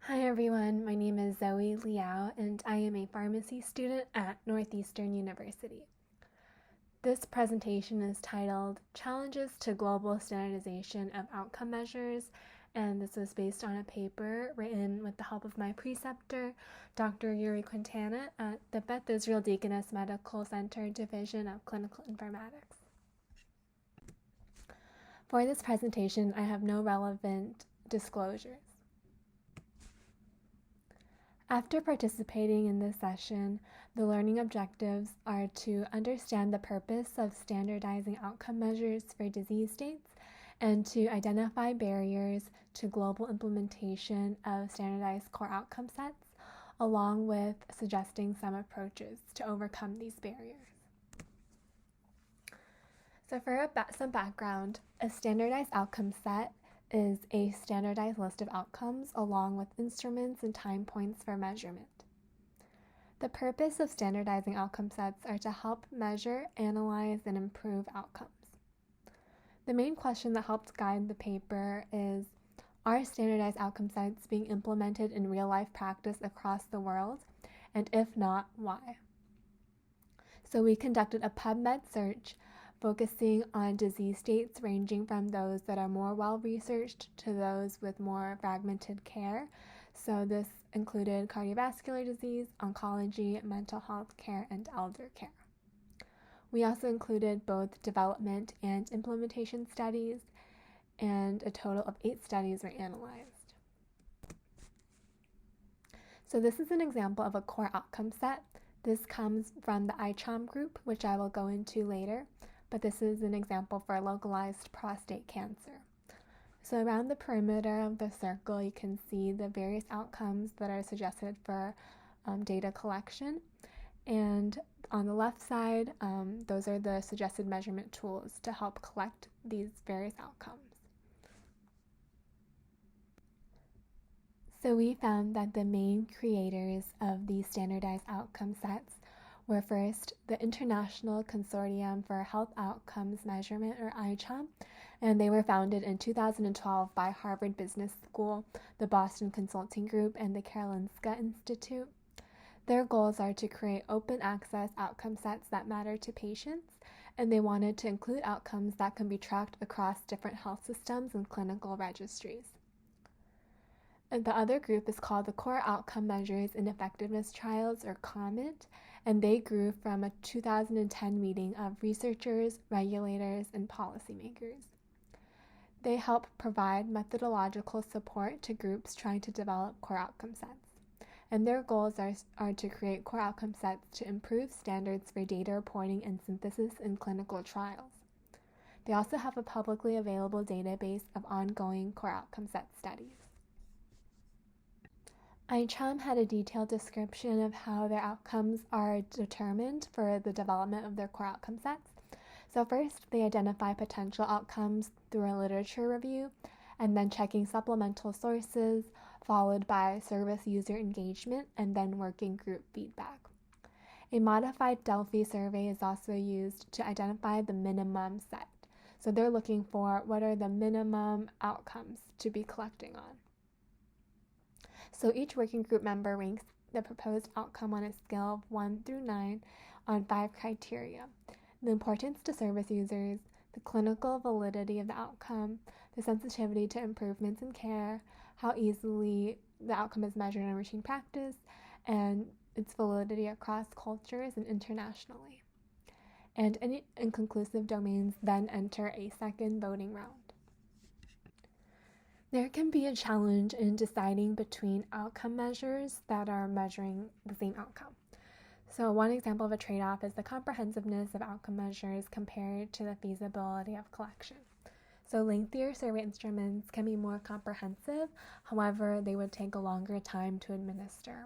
Hi everyone, my name is Zoe Liao and I am a pharmacy student at Northeastern University. This presentation is titled Challenges to Global Standardization of Outcome Measures, and this was based on a paper written with the help of my preceptor, Dr. Yuri Quintana at the Beth Israel Deaconess Medical Center Division of Clinical Informatics. For this presentation, I have no relevant disclosures. After participating in this session, the learning objectives are to understand the purpose of standardizing outcome measures for disease states and to identify barriers to global implementation of standardized core outcome sets, along with suggesting some approaches to overcome these barriers. So for some background, a standardized outcome set is a standardized list of outcomes along with instruments and time points for measurement. The purpose of standardizing outcome sets are to help measure, analyze, and improve outcomes. The main question that helped guide the paper is, are standardized outcome sets being implemented in real-life practice across the world? And if not, why? So we conducted a PubMed search focusing on disease states ranging from those that are more well-researched to those with more fragmented care. So this included cardiovascular disease, oncology, mental health care, and elder care. We also included both development and implementation studies, and a total of 8 studies were analyzed. So this is an example of a core outcome set. This comes from the ICHOM group, which I will go into later, but this is an example for localized prostate cancer. So around the perimeter of the circle, you can see the various outcomes that are suggested for data collection. And on the left side, those are the suggested measurement tools to help collect these various outcomes. So we found that the main creators of these standardized outcome sets were first the International Consortium for Health Outcomes Measurement, or ICHOM, and they were founded in 2012 by Harvard Business School, the Boston Consulting Group, and the Karolinska Institute. Their goals are to create open access outcome sets that matter to patients, and they wanted to include outcomes that can be tracked across different health systems and clinical registries. And the other group is called the Core Outcome Measures and Effectiveness Trials, or COMET, and they grew from a 2010 meeting of researchers, regulators, and policymakers. They help provide methodological support to groups trying to develop core outcome sets, and their goals are to create core outcome sets to improve standards for data reporting and synthesis in clinical trials. They also have a publicly available database of ongoing core outcome set studies. ICHOM had a detailed description of how their outcomes are determined for the development of their core outcome sets. So first, they identify potential outcomes through a literature review, and then checking supplemental sources, followed by service user engagement, and then working group feedback. A modified Delphi survey is also used to identify the minimum set. So they're looking for what are the minimum outcomes to be collecting on. So each working group member ranks the proposed outcome on a scale of 1 through 9 on 5 criteria: the importance to service users, the clinical validity of the outcome, the sensitivity to improvements in care, how easily the outcome is measured in routine practice, and its validity across cultures and internationally. And any inconclusive domains then enter a second voting round. There can be a challenge in deciding between outcome measures that are measuring the same outcome. So one example of a trade-off is the comprehensiveness of outcome measures compared to the feasibility of collection. So lengthier survey instruments can be more comprehensive, however, they would take a longer time to administer.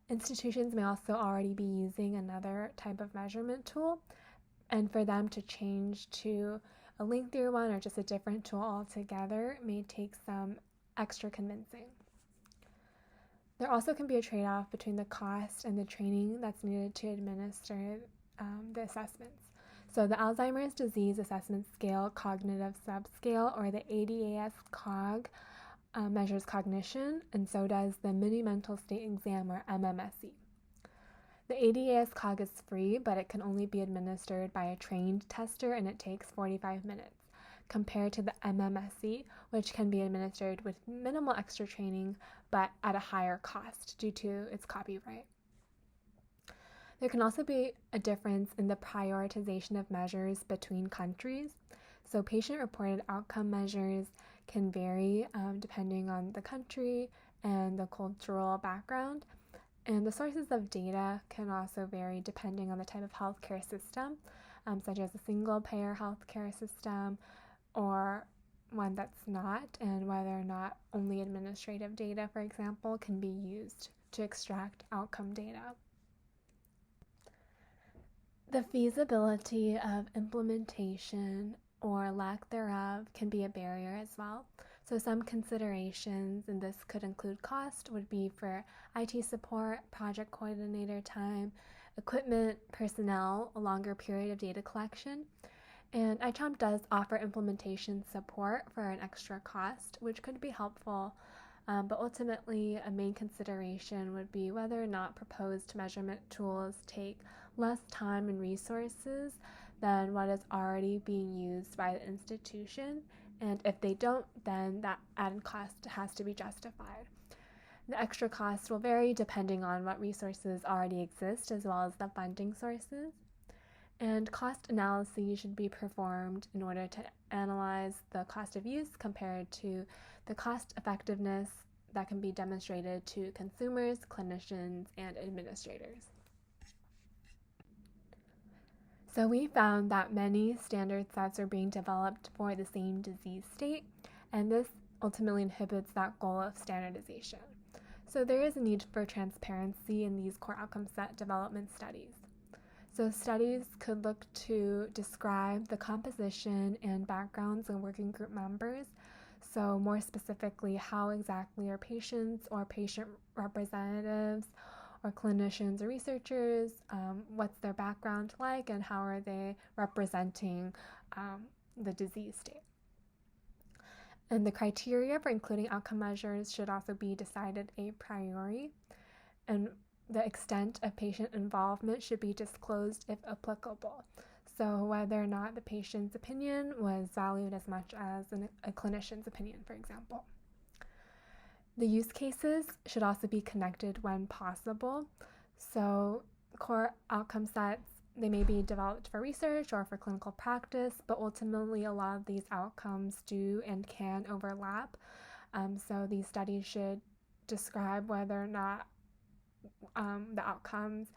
Institutions may also already be using another type of measurement tool, and for them to change to a lengthier one or just a different tool altogether may take some extra convincing. There also can be a trade-off between the cost and the training that's needed to administer the assessments. So the Alzheimer's Disease Assessment Scale Cognitive Subscale, or the ADAS-COG, measures cognition, and so does the Mini Mental State Exam, or MMSE. The ADAS-Cog is free, but it can only be administered by a trained tester, and it takes 45 minutes, compared to the MMSE, which can be administered with minimal extra training, but at a higher cost due to its copyright. There can also be a difference in the prioritization of measures between countries. So patient-reported outcome measures can vary depending on the country and the cultural background. And the sources of data can also vary depending on the type of healthcare system, such as a single-payer healthcare system or one that's not, and whether or not only administrative data, for example, can be used to extract outcome data. The feasibility of implementation or lack thereof can be a barrier as well. So some considerations, and this could include cost, would be for IT support, project coordinator time, equipment, personnel, a longer period of data collection. And ICHOMP does offer implementation support for an extra cost, which could be helpful, but ultimately a main consideration would be whether or not proposed measurement tools take less time and resources than what is already being used by the institution, and if they don't, then that added cost has to be justified. The extra cost will vary depending on what resources already exist as well as the funding sources. And cost analyses should be performed in order to analyze the cost of use compared to the cost effectiveness that can be demonstrated to consumers, clinicians, and administrators. So we found that many standard sets are being developed for the same disease state, and this ultimately inhibits that goal of standardization. So there is a need for transparency in these core outcome set development studies. So studies could look to describe the composition and backgrounds of working group members. So more specifically, how exactly are patients or patient representatives or clinicians or researchers, what's their background like, and how are they representing the disease state. And the criteria for including outcome measures should also be decided a priori, and the extent of patient involvement should be disclosed if applicable. So whether or not the patient's opinion was valued as much as a clinician's opinion, for example. The use cases should also be connected when possible. So core outcome sets, they may be developed for research or for clinical practice, but ultimately a lot of these outcomes do and can overlap. So these studies should describe whether or not the outcomes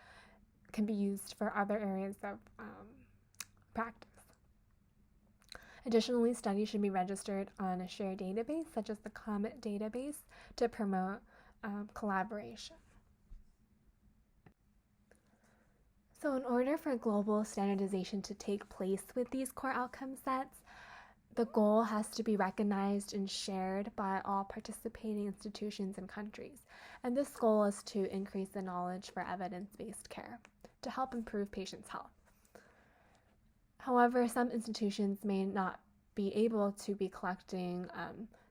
can be used for other areas of practice. Additionally, studies should be registered on a shared database, such as the COMET database, to promote collaboration. So in order for global standardization to take place with these core outcome sets, the goal has to be recognized and shared by all participating institutions and countries. And this goal is to increase the knowledge for evidence-based care to help improve patients' health. However, some institutions may not be able to be collecting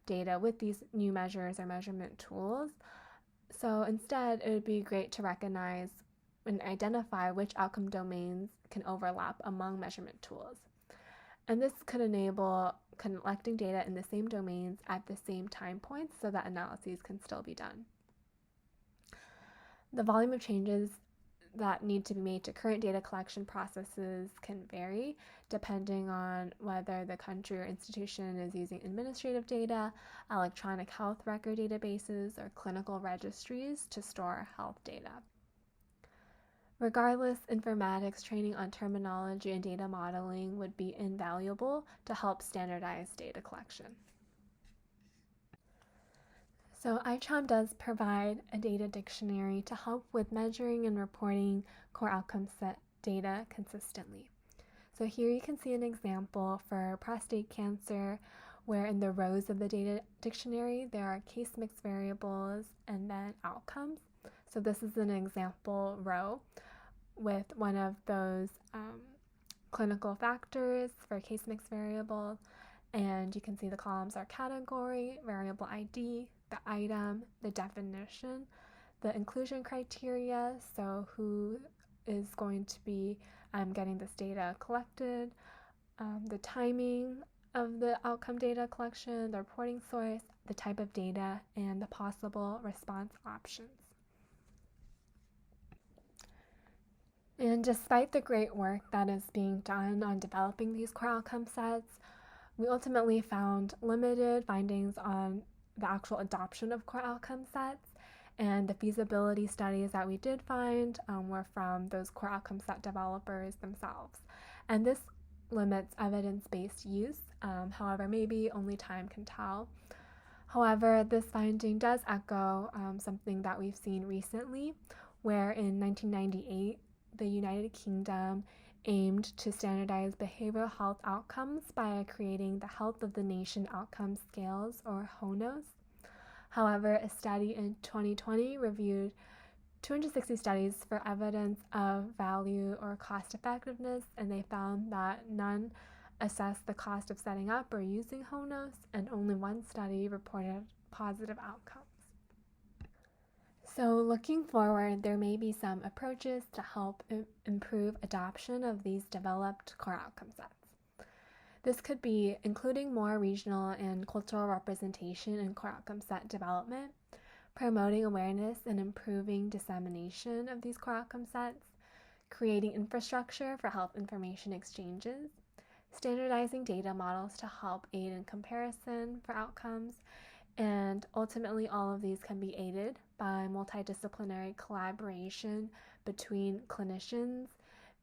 data with these new measures or measurement tools. So instead, it would be great to recognize and identify which outcome domains can overlap among measurement tools. And this could enable collecting data in the same domains at the same time points so that analyses can still be done. The volume of changes that need to be made to current data collection processes can vary depending on whether the country or institution is using administrative data, electronic health record databases, or clinical registries to store health data. Regardless, informatics training on terminology and data modeling would be invaluable to help standardize data collection. So ICHOMP does provide a data dictionary to help with measuring and reporting core outcome set data consistently. So here you can see an example for prostate cancer, where in the rows of the data dictionary there are case mix variables and then outcomes. So this is an example row with one of those clinical factors for case mix variable, And you can see the columns are category, variable ID, the item, the definition, the inclusion criteria, so who is going to be getting this data collected, the timing of the outcome data collection, the reporting source, the type of data, and the possible response options. And despite the great work that is being done on developing these core outcome sets, we ultimately found limited findings on the actual adoption of core outcome sets, and the feasibility studies that we did find were from those core outcome set developers themselves. And this limits evidence-based use, however, maybe only time can tell. However, this finding does echo something that we've seen recently, where in 1998, the United Kingdom aimed to standardize behavioral health outcomes by creating the Health of the Nation Outcome Scales, or HONOS. However, a study in 2020 reviewed 260 studies for evidence of value or cost effectiveness, and they found that none assessed the cost of setting up or using HONOS, and only one study reported positive outcomes. So looking forward, there may be some approaches to help improve adoption of these developed core outcome sets. This could be including more regional and cultural representation in core outcome set development, promoting awareness and improving dissemination of these core outcome sets, creating infrastructure for health information exchanges, standardizing data models to help aid in comparison for outcomes, and ultimately all of these can be aided by multidisciplinary collaboration between clinicians,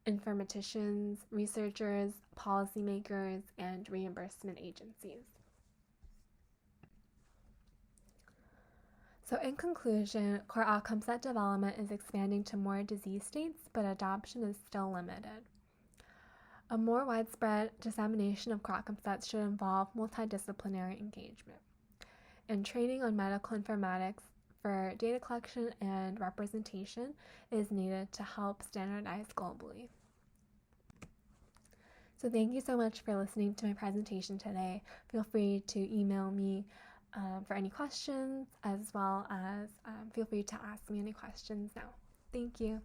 informaticians, researchers, policymakers, and reimbursement agencies. So in conclusion, core outcome set development is expanding to more disease states, but adoption is still limited. A more widespread dissemination of core outcome sets should involve multidisciplinary engagement. And training on medical informatics for data collection and representation is needed to help standardize globally. So thank you so much for listening to my presentation today. Feel free to email me for any questions, as well as feel free to ask me any questions now. Thank you.